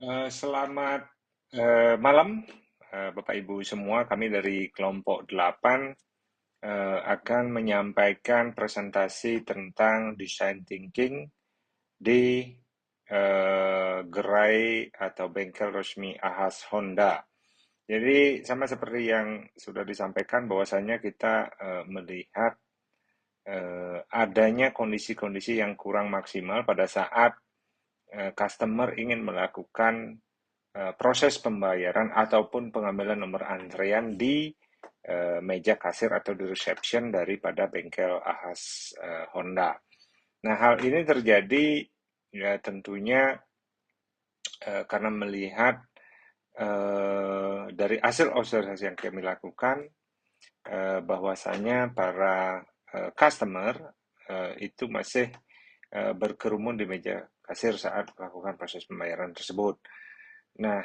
Selamat malam, Bapak Ibu semua. Kami dari kelompok 8 akan menyampaikan presentasi tentang design thinking di gerai atau bengkel resmi Ahas Honda. Jadi sama seperti yang sudah disampaikan bahwasanya kita melihat adanya kondisi-kondisi yang kurang maksimal pada saat customer ingin melakukan proses pembayaran ataupun pengambilan nomor antrean di meja kasir atau di reception daripada bengkel Ahas Honda. Nah, hal ini terjadi ya tentunya karena melihat dari hasil observasi yang kami lakukan bahwasanya para customer itu masih berkerumun di meja kasir saat melakukan proses pembayaran tersebut. Nah,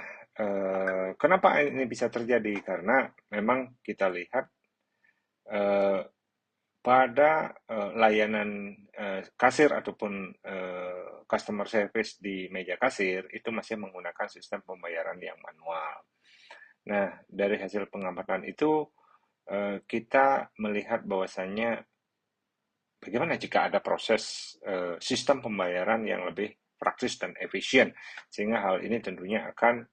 kenapa ini bisa terjadi? Karena memang kita lihat eh, pada layanan kasir ataupun customer service di meja kasir itu masih menggunakan sistem pembayaran yang manual. Nah, dari hasil pengamatan itu kita melihat bahwasannya bagaimana jika ada proses sistem pembayaran yang lebih praktis dan efisien, sehingga hal ini tentunya akan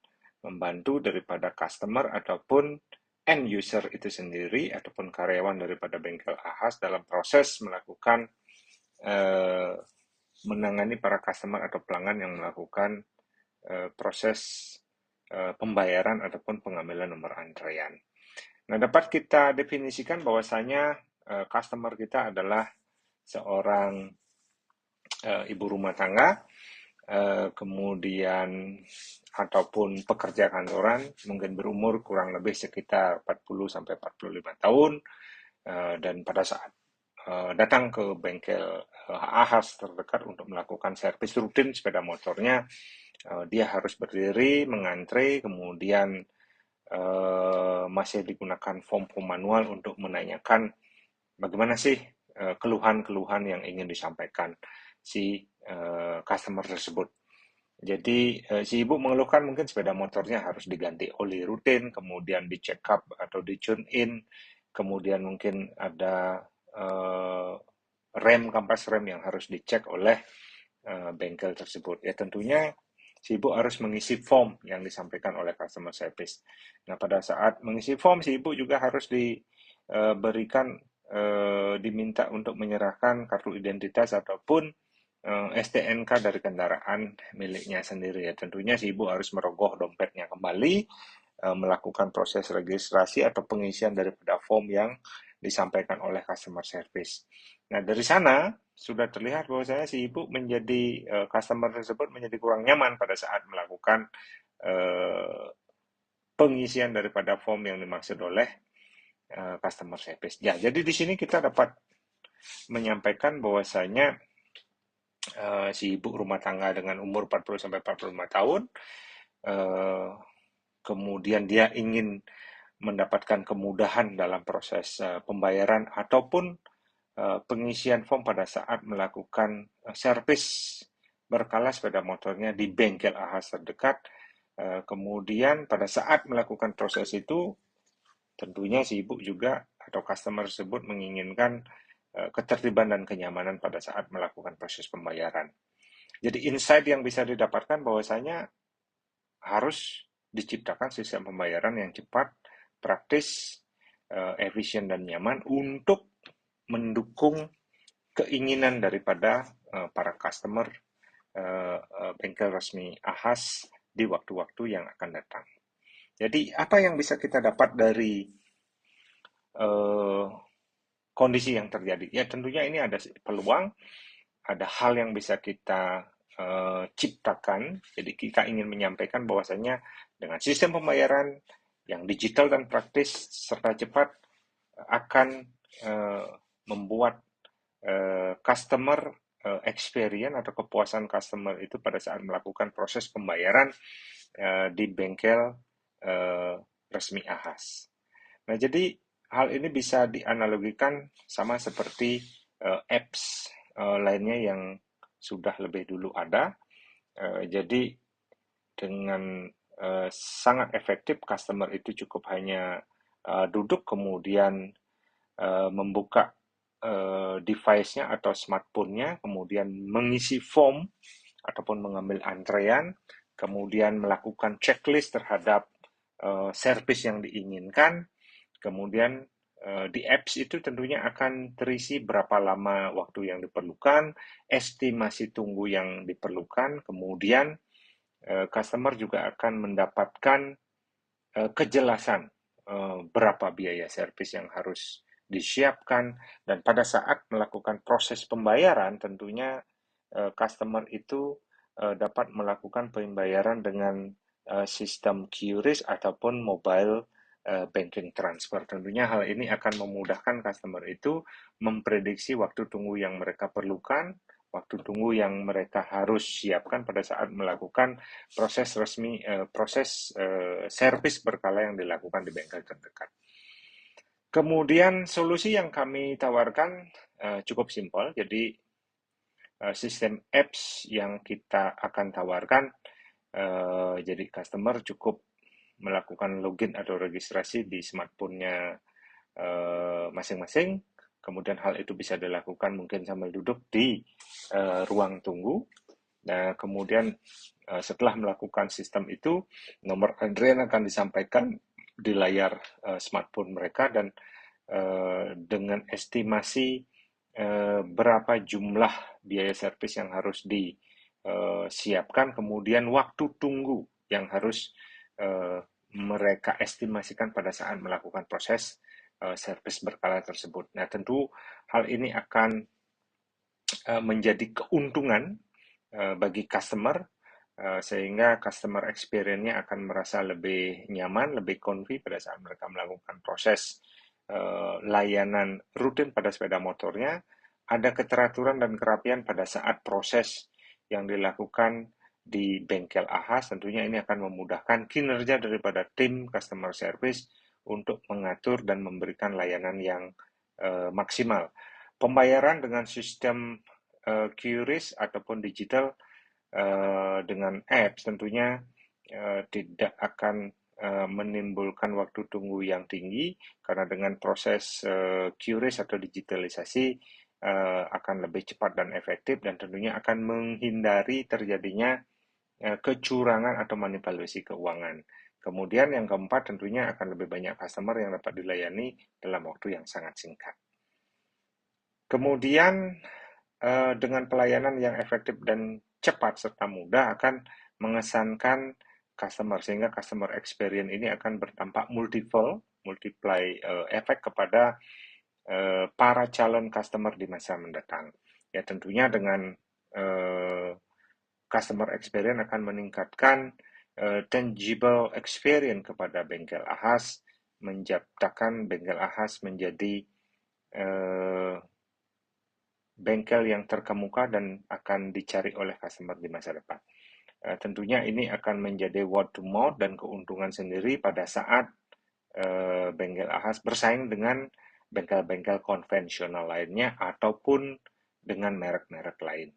membantu daripada customer ataupun end user itu sendiri ataupun karyawan daripada bengkel Ahas dalam proses melakukan eh, menangani para customer atau pelanggan yang melakukan proses pembayaran ataupun pengambilan nomor antrean. Nah, dapat kita definisikan bahwasanya customer kita adalah seorang ibu rumah tangga, kemudian ataupun pekerja kantoran, mungkin berumur kurang lebih sekitar 40 sampai 45 tahun, dan pada saat datang ke bengkel Ahas terdekat untuk melakukan servis rutin sepeda motornya, dia harus berdiri, mengantre, kemudian masih digunakan form manual untuk menanyakan bagaimana sih keluhan-keluhan yang ingin disampaikan si customer tersebut. Jadi si ibu mengeluhkan mungkin sepeda motornya harus diganti oli rutin, kemudian di check up atau di tune in, kemudian mungkin ada kampas rem yang harus dicek oleh bengkel tersebut. Ya tentunya si ibu harus mengisi form yang disampaikan oleh customer service. Nah pada saat mengisi form si ibu juga harus diberikan diminta untuk menyerahkan kartu identitas ataupun STNK dari kendaraan miliknya sendiri ya. Tentunya si ibu harus merogoh dompetnya kembali, melakukan proses registrasi atau pengisian daripada form yang disampaikan oleh customer service. Nah, dari sana sudah terlihat bahwasanya si ibu menjadi customer tersebut menjadi kurang nyaman pada saat melakukan uh, pengisian daripada form yang dimaksud oleh customer service. Ya, jadi di sini kita dapat menyampaikan bahwasanya si ibu rumah tangga dengan umur 40 sampai 45 tahun eh, kemudian dia ingin mendapatkan kemudahan dalam proses pembayaran ataupun pengisian form pada saat melakukan servis berkala sepeda motornya di bengkel Ahas terdekat. Kemudian pada saat melakukan proses itu, tentunya si ibu juga atau customer tersebut menginginkan ketertiban dan kenyamanan pada saat melakukan proses pembayaran. Jadi insight yang bisa didapatkan bahwasanya harus diciptakan sistem pembayaran yang cepat, praktis, efisien dan nyaman untuk mendukung keinginan daripada para customer bengkel resmi Ahas di waktu-waktu yang akan datang. Jadi apa yang bisa kita dapat dari uh, kondisi yang terjadi? Ya tentunya ini ada peluang, ada hal yang bisa kita ciptakan. Jadi kita ingin menyampaikan bahwasanya dengan sistem pembayaran yang digital dan praktis serta cepat akan membuat customer experience atau kepuasan customer itu pada saat melakukan proses pembayaran di bengkel resmi Ahas. Nah, jadi hal ini bisa dianalogikan sama seperti apps lainnya yang sudah lebih dulu ada. Jadi dengan sangat efektif, customer itu cukup hanya duduk kemudian membuka device-nya atau smartphone-nya, kemudian mengisi form ataupun mengambil antrean, kemudian melakukan checklist terhadap service yang diinginkan, kemudian di apps itu tentunya akan terisi berapa lama waktu yang diperlukan, estimasi tunggu yang diperlukan, kemudian customer juga akan mendapatkan kejelasan berapa biaya servis yang harus disiapkan, dan pada saat melakukan proses pembayaran tentunya customer itu dapat melakukan pembayaran dengan sistem QRIS ataupun mobile banking transfer. Tentunya hal ini akan memudahkan customer itu memprediksi waktu tunggu yang mereka perlukan, waktu tunggu yang mereka harus siapkan pada saat melakukan proses resmi, proses servis berkala yang dilakukan di bengkel terdekat. Kemudian solusi yang kami tawarkan cukup simpel, jadi sistem apps yang kita akan tawarkan, jadi customer cukup melakukan login atau registrasi di smartphone-nya masing-masing, kemudian hal itu bisa dilakukan mungkin sambil duduk di ruang tunggu. Nah, kemudian setelah melakukan sistem itu, nomor antrian akan disampaikan di layar smartphone mereka, dan dengan estimasi berapa jumlah biaya servis yang harus disiapkan, kemudian waktu tunggu yang harus mereka estimasikan pada saat melakukan proses servis berkala tersebut. Nah, tentu hal ini akan menjadi keuntungan bagi customer, sehingga customer experience-nya akan merasa lebih nyaman, lebih comfy pada saat mereka melakukan proses layanan rutin pada sepeda motornya. Ada keteraturan dan kerapian pada saat proses yang dilakukan di bengkel AHAS. Tentunya ini akan memudahkan kinerja daripada tim customer service untuk mengatur dan memberikan layanan yang maksimal. Pembayaran dengan sistem QRIS ataupun digital dengan apps tentunya tidak akan menimbulkan waktu tunggu yang tinggi, karena dengan proses QRIS atau digitalisasi akan lebih cepat dan efektif, dan tentunya akan menghindari terjadinya kecurangan atau manipulasi keuangan. Kemudian yang keempat, tentunya akan lebih banyak customer yang dapat dilayani dalam waktu yang sangat singkat. Kemudian dengan pelayanan yang efektif dan cepat serta mudah akan mengesankan customer, sehingga customer experience ini akan berdampak multiply efek kepada para calon customer di masa mendatang. Ya, tentunya dengan customer experience akan meningkatkan tangible experience kepada bengkel AHAS, menciptakan bengkel AHAS menjadi bengkel yang terkemuka dan akan dicari oleh customer di masa depan. Tentunya ini akan menjadi word to mouth dan keuntungan sendiri pada saat bengkel AHAS bersaing dengan bengkel-bengkel konvensional lainnya ataupun dengan merek-merek lain.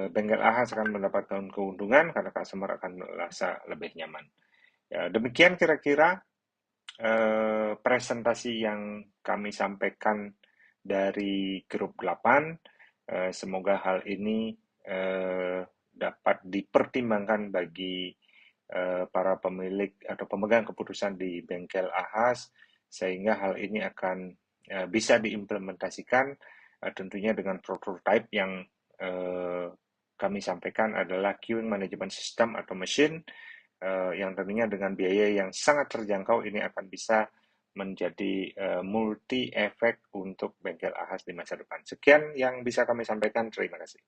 Bengkel AHAS akan mendapatkan keuntungan karena customer akan merasa lebih nyaman. Ya, demikian kira-kira presentasi yang kami sampaikan dari grup 8. Semoga hal ini dapat dipertimbangkan bagi para pemilik atau pemegang keputusan di bengkel AHAS, sehingga hal ini akan bisa diimplementasikan tentunya dengan prototype yang kami sampaikan adalah queuing management system atau mesin, yang tentunya dengan biaya yang sangat terjangkau ini akan bisa menjadi multi efek untuk bengkel AHAS di masa depan. Sekian yang bisa kami sampaikan. Terima kasih.